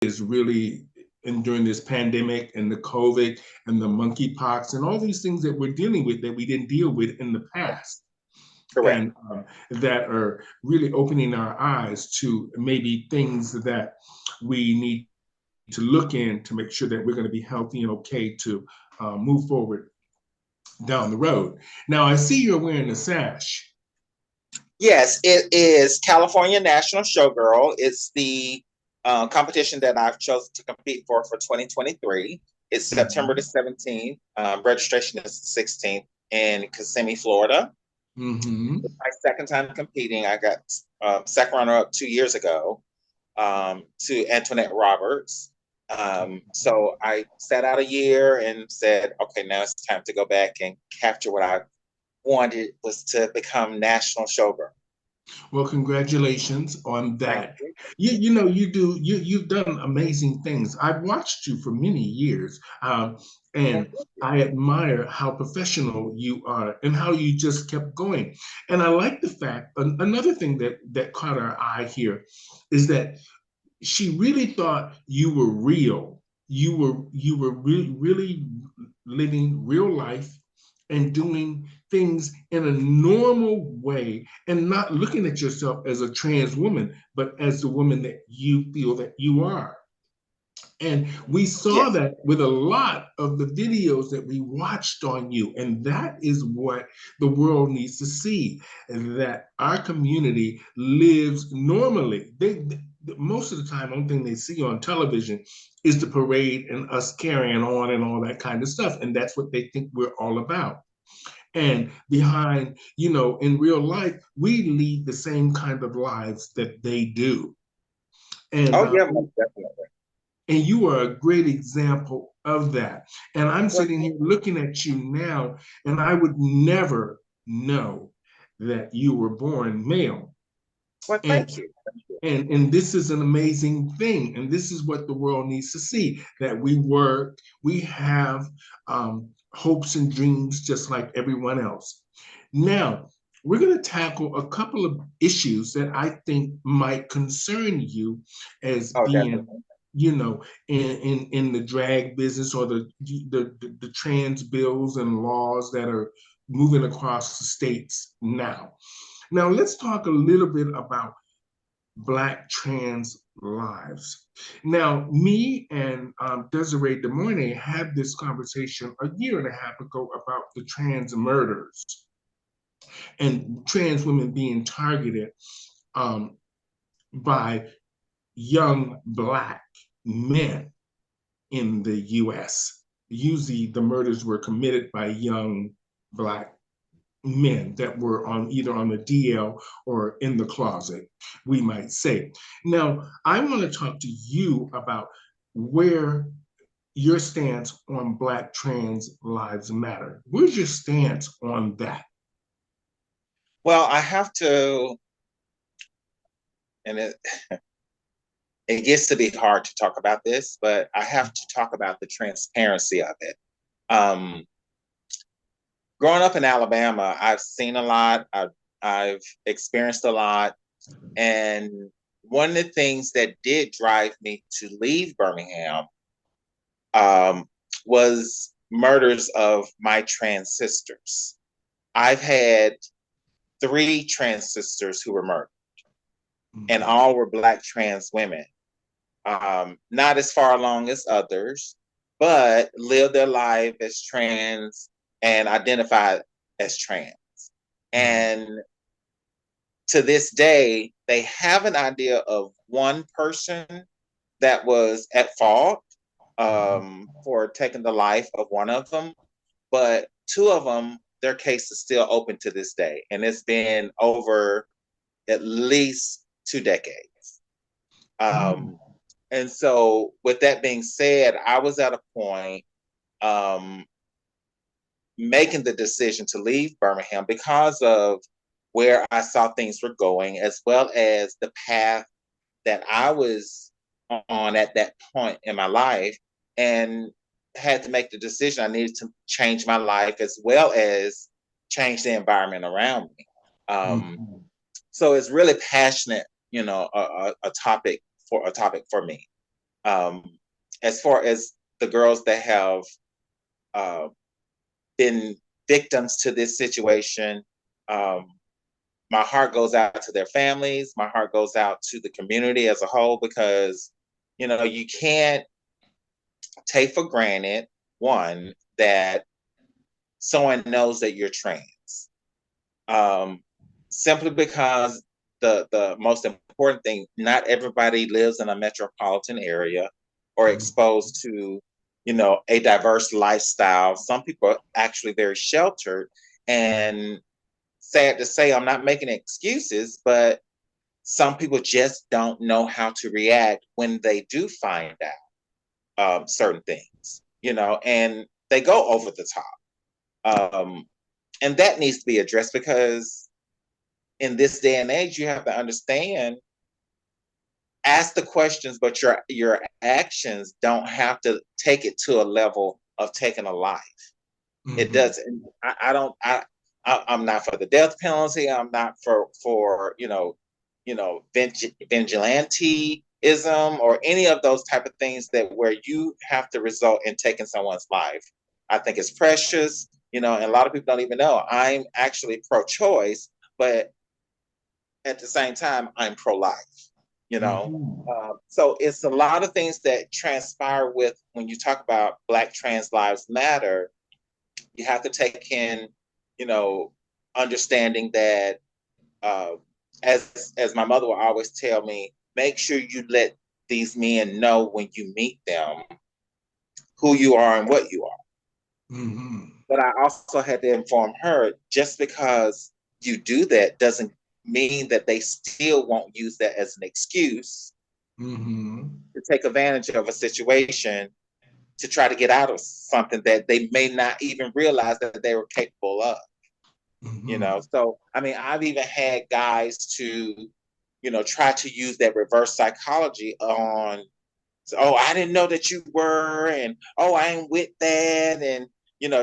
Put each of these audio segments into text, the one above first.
is really, and during this pandemic and the COVID and the monkeypox and all these things that we're dealing with that we didn't deal with in the past, Correct. and that are really opening our eyes to maybe things that we need to look in to make sure that we're going to be healthy and okay to move forward down the road. Now, I see you're wearing a sash. Yes, it is California National Showgirl. It's the competition that I've chosen to compete for 2023. It's September the Mm-hmm. 17th. Registration is the 16th in Kissimmee, Florida. Mm-hmm. It's my second time competing. I got second runner up 2 years ago to Antoinette Roberts. So I sat out a year and said, okay, now it's time to go back and capture what I wanted, was to become national showgirl. Well, congratulations on Thank that. you. You know you've done amazing things. I've watched you for many years, Well, and thank you. I admire how professional you are and how you just kept going. And I like the fact another thing that caught our eye here is that she really thought you were real. You were really living real life and doing things in a normal way and not looking at yourself as a trans woman, but as the woman that you feel that you are. And we saw Yes. that with a lot of the videos that we watched on you. And that is what the world needs to see, that our community lives normally. Most of the time, only thing they see on television is the parade and us carrying on and all that kind of stuff. And that's what they think we're all about. And behind, in real life, we lead the same kind of lives that they do. And Oh, yeah, most definitely. and you are a great example of that. And I'm Well, sitting thank here you. looking at you now, and I would never know that you were born male. Well, And thank you. Thank you. and this is an amazing thing, and this is what the world needs to see, that we work, we have hopes and dreams just like everyone else. Now, we're going to tackle a couple of issues that I think might concern you as Oh, being, definitely. in the drag business, or the trans bills and laws that are moving across the states now. Now, let's talk a little bit about Black trans lives. Now, me and Desiree DeMornay had this conversation a year and a half ago about the trans murders and trans women being targeted um, by young Black men in the US. Usually, the murders were committed by young Black men that were on either on the DL or in the closet, we might say. Now, I want to talk to you about where your stance on Black trans lives matter. Where's your stance on that? Well, I have to, and it gets to be hard to talk about this, but I have to talk about the transparency of it. Um, Growing up in Alabama, I've seen a lot. I've experienced a lot, and one of the things that did drive me to leave Birmingham um, was murders of my trans sisters. I've had three trans sisters who were murdered, and Mm-hmm. all were Black trans women. Not as far along as others, but lived their life as trans and identified as trans. And to this day, they have an idea of one person that was at fault Mm-hmm. for taking the life of one of them, but two of them, their case is still open to this day, and it's been over at least 2 decades. Mm-hmm. Um, and so, with that being said, I was at a point um, making the decision to leave Birmingham because of where I saw things were going, as well as the path that I was on at that point in my life, and had to make the decision I needed to change my life as well as change the environment around me. Um, Mm-hmm. so it's really passionate, a topic for me. Um, as far as the girls that have uh, been victims to this situation, um, my heart goes out to their families. My heart goes out to the community as a whole, because, you can't take for granted, one, that someone knows that you're trans. Um, Simply because the most important thing, not everybody lives in a metropolitan area or exposed to, a diverse lifestyle. Some people are actually very sheltered, and sad to say, I'm not making excuses, but some people just don't know how to react when they do find out certain things, and they go over the top. And that needs to be addressed, because in this day and age, you have to understand, ask the questions, but your actions don't have to take it to a level of taking a life. It Mm-hmm. doesn't. I don't. I'm not for the death penalty. I'm not for vigilanteism or any of those type of things that where you have to result in taking someone's life. I think it's precious, and a lot of people don't even know I'm actually pro-choice, but at the same time I'm pro-life. You know, Mm-hmm. so it's a lot of things that transpire with when you talk about Black trans lives matter. You have to take in, you know, understanding that uh, as my mother will always tell me, make sure you let these men know when you meet them who you are and what you are. Mm-hmm. But I also had to inform her, just because you do that doesn't mean that they still won't use that as an excuse Mm-hmm. to take advantage of a situation to try to get out of something that they may not even realize that they were capable of. Mm-hmm. So I mean, I've even had guys to, try to use that reverse psychology on, oh, I didn't know that you were, and oh, I ain't with that, and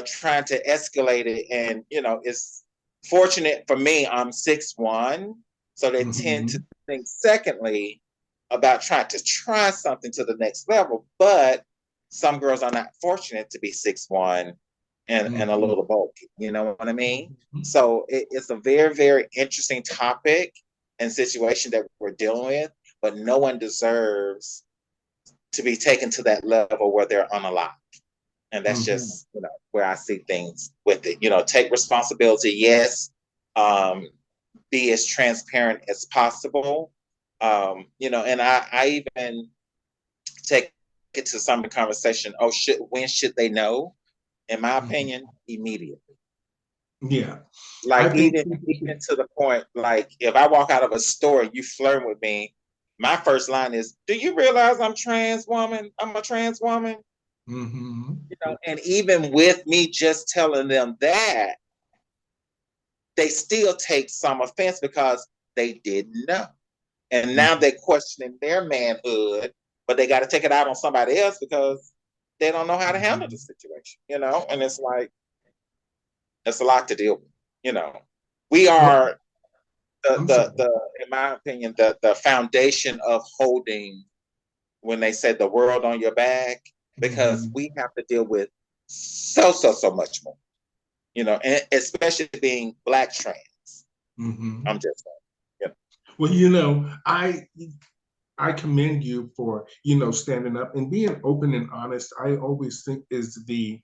trying to escalate it. And it's fortunate for me, I'm 6'1", so they tend to Mm-hmm. think secondly about trying to try something to the next level. But some girls are not fortunate to be 6'1" and a Mm-hmm. little bulky. You know what I mean? So it's a very, very interesting topic and situation that we're dealing with, but no one deserves to be taken to that level where they're unalive. And that's Mm-hmm. just, where I see things with it. Take responsibility, yes. Um, be as transparent as possible. And I even take it to some of the conversation. Oh, when should they know? In my Mm-hmm. opinion, immediately. Yeah, I Like think even to the point, like if I walk out of a store and you flirt with me, my first line is, "Do you realize I'm trans woman? I'm a trans woman." mm-hmm. And even with me just telling them that, they still take some offense because they didn't know. And now Mm-hmm. they're questioning their manhood, but they got to take it out on somebody else because they don't know how to handle the situation. And it's like, it's a lot to deal with. You know, we Well, are I'm sorry. in my opinion, the foundation of holding, when they said the world on your back, because Mm-hmm. we have to deal with so much more, and especially being Black trans. I'm Mm-hmm. just saying, Well, I commend you for standing up and being open and honest. I always think is the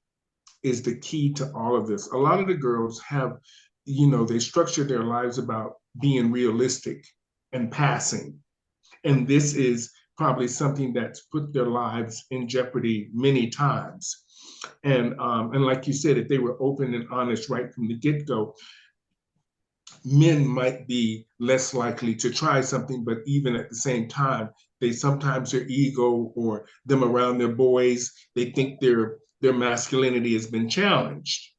key to all of this. A lot of the girls have, they structure their lives about being realistic and passing. And this is probably something that's put their lives in jeopardy many times. And like you said, if they were open and honest right from the get-go, men might be less likely to try something, but even at the same time, they sometimes their ego or them around their boys, they think their masculinity has been challenged.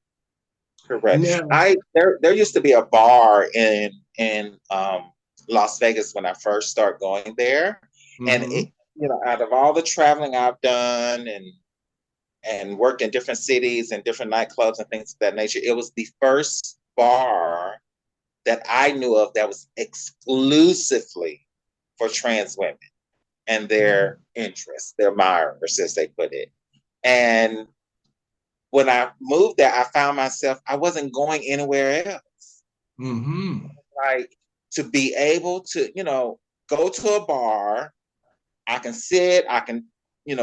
correct. Now, There used to be a bar in Las Vegas when I first started going there, and mm-hmm, out of all the traveling I've done and worked in different cities and different nightclubs and things of that nature, it was the first bar that I knew of that was exclusively for trans women. and their interests, their admirers, as they put it. And when I moved there, I found myself, I wasn't going anywhere else. Mm-hmm. Like, to be able to, go to a bar, I can sit, I can,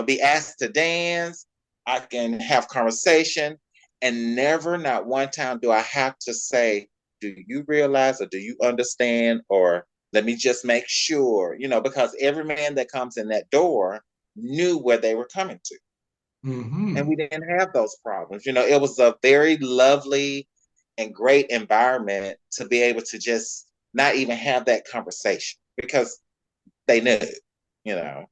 be asked to dance, I can have conversation, and never, not one time do I have to say, do you realize or do you understand? Or let me just make sure, because every man that comes in that door knew where they were coming to. And Mm-hmm. we didn't have those problems. It was a very lovely and great environment to be able to just not even have that conversation because they knew, you know.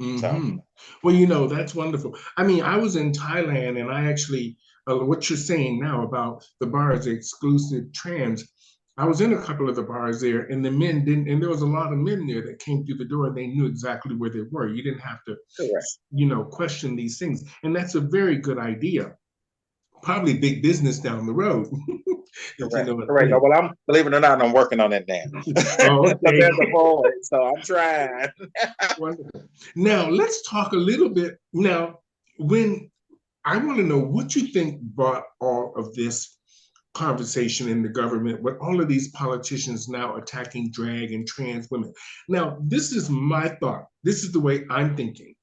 So Mm-hmm. Well, that's wonderful. I mean, I was in Thailand and I actually, what you're saying now about the bars exclusive trans, I was in a couple of the bars there and the men didn't, and there was a lot of men there that came through the door and they knew exactly where they were. You didn't have to, correct. question these things. And that's a very good idea. Probably big business down the road, if you Correct. know what I Correct. No, mean. well, I'm believe it or not, I'm working on it now. Oh, But okay. there's a void, so I'm trying. Wonderful. Now, let's talk a little bit. Now, when I want to know what you think brought all of this conversation in the government with all of these politicians now attacking drag and trans women. Now, this is my thought. This is the way I'm thinking.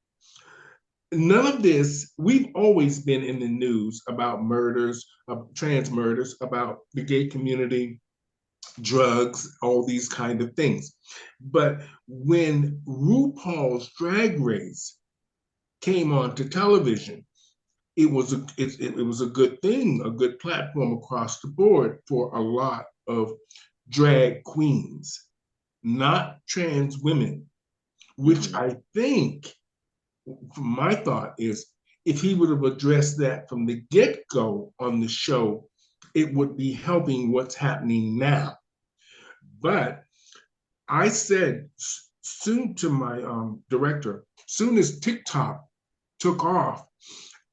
None of this, we've always been in the news about murders, trans murders, about the gay community, drugs, all these kind of things. But when RuPaul's Drag Race came onto television, it was a good thing, a good platform across the board for a lot of drag queens, not trans women, which Mhm. I think, my thought is, if he would have addressed that from the get-go on the show, it would be helping what's happening now. But I said soon to my director, soon as TikTok took off,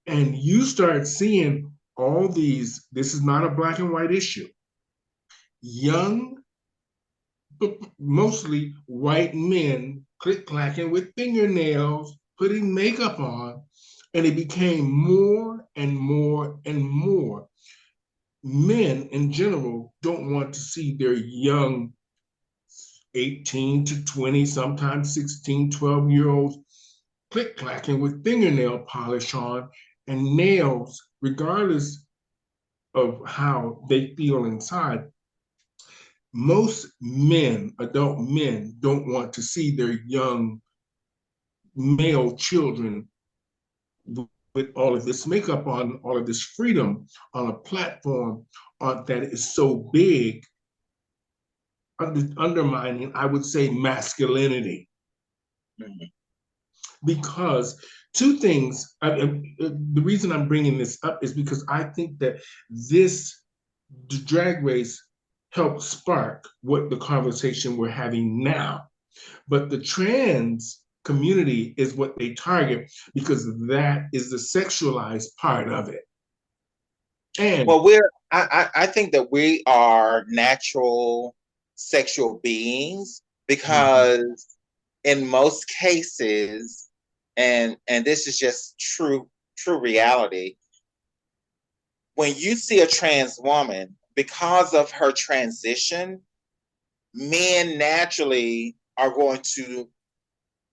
and you start seeing all these, this is not a black and white issue, young, mostly white men click clacking with fingernails, putting makeup on, and it became more and more and more. Men in general don't want to see their young 18 to 20, sometimes 16, 12-year olds click clacking with fingernail polish on and nails, regardless of how they feel inside. Most men, adult men, don't want to see their young male children with all of this makeup on, all of this freedom on a platform that is so big, undermining, I would say, masculinity. Mhm. Because two things, the reason I'm bringing this up is because I think that this the drag race helped spark what the conversation we're having now. But the trans community is what they target because that is the sexualized part of it. And Well, I think that we are natural sexual beings mhm, because in most cases, and this is just true reality, when you see a trans woman, because of her transition, men naturally are going to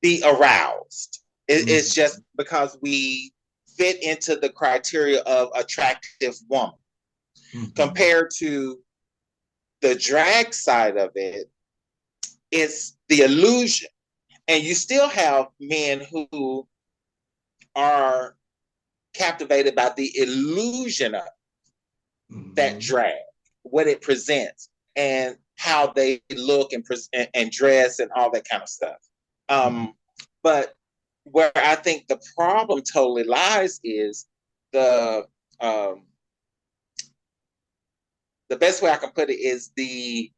be aroused. It's mhm, just because we fit into the criteria of attractive woman mhm, compared to the drag side of it. It's the illusion. And you still have men who are captivated by the illusion of that mhm, drag, what it presents, and how they look and dress and all that kind of stuff. mhm, Um, but where I think the problem totally lies is um, the best way I can put it is the